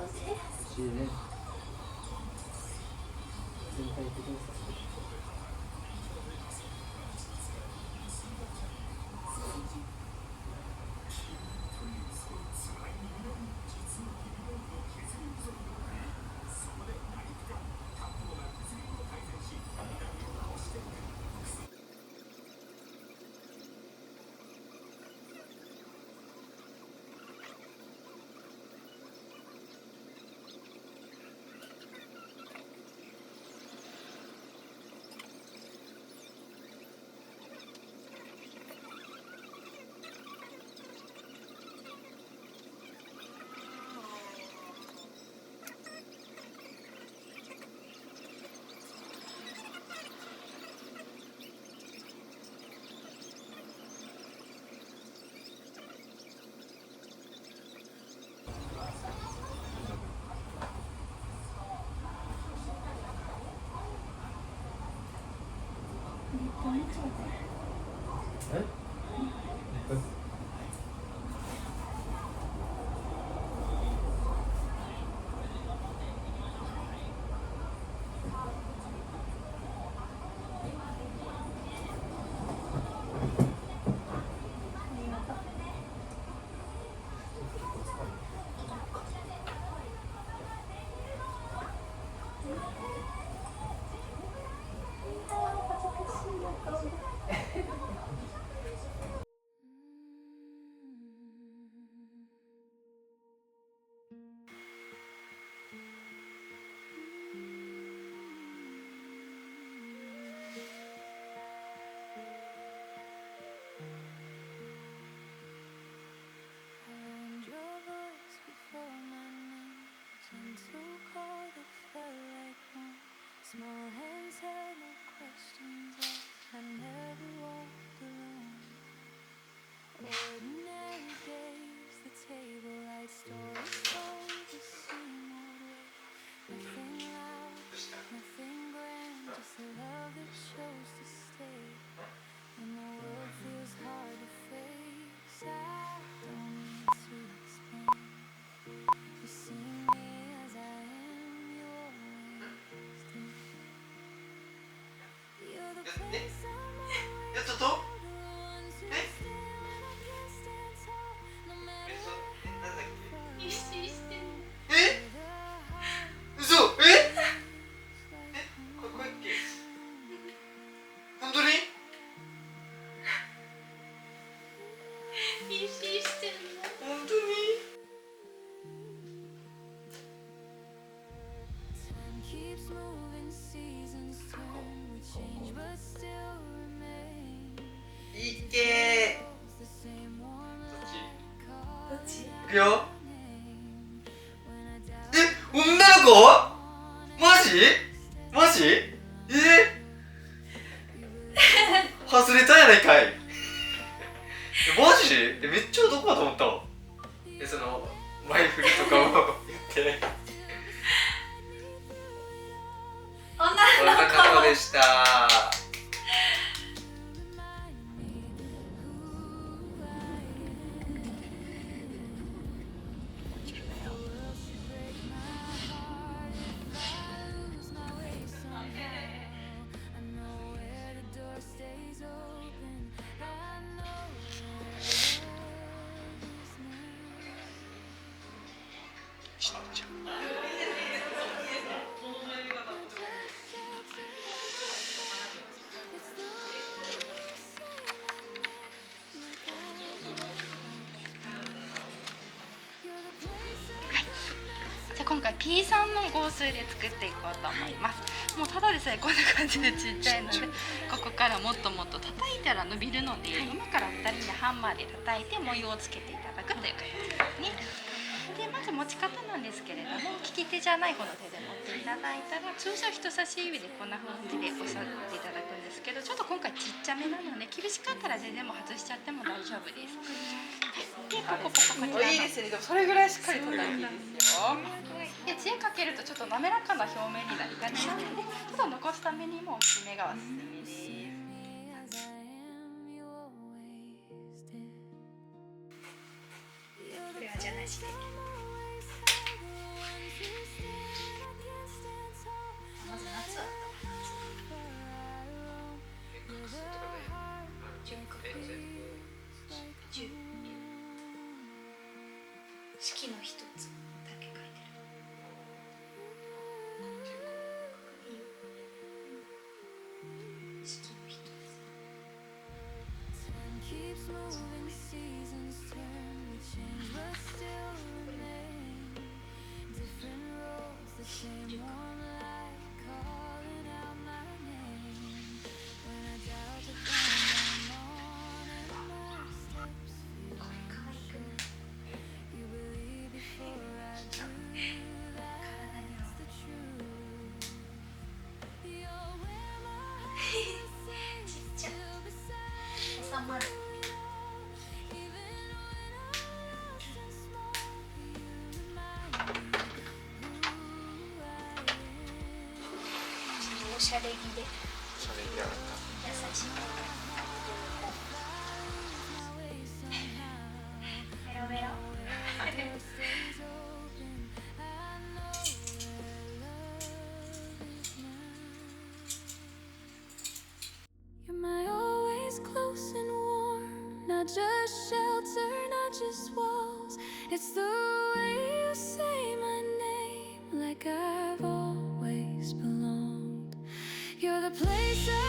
しいね。全体的にさせて。やっととなんだっけ必死してる。嘘これっけ本当に必死してるの。本当にいっけどっち？いくよ女の子マジ外れたやないかいマジめっちゃ男かと思ったわその前振りとかも言って女の子でしたじゃあ今回 P さんの合数で作っていこうと思います。もうただでさえこんな感じでちっちゃいので、ここからもっともっと叩いたら伸びるので、今から2人でハンマーで叩いて模様をつけていただくという形ですね。でまず持ち方なんですけれども、利き手じゃない方の手で持っていただいたら、通常人差し指でこんな感じで押さえていただくんですけど、ちょっと今回ちっちゃめなので厳しかったら全然もう外しちゃっても大丈夫です。でポコポコこちらのいいですね。でもそれぐらいしっかり叩いていいですよ。で杖かけるとちょっと滑らかな表面になりがちなので、ちょっと残すためにも大きめがおすすめです。これはじゃなしで。式の人です。 Keeps moving, seasons turn, we change but still remain. Different roads, the same warm light calling out my name. When I doubt the ground I'm on and my steps feel unsure. You believe before I do, that's the truth. You're where my heart is safe, still beside 収まる。 even when I'm lost and small, you remind me who I am. おしゃれ着でそれでやった優しくベロベロ Door stays open. I know where love is now. You're my always close and warm, not just shelter, not just walls. It's the way you say my name, like I've always belonged. You're the place I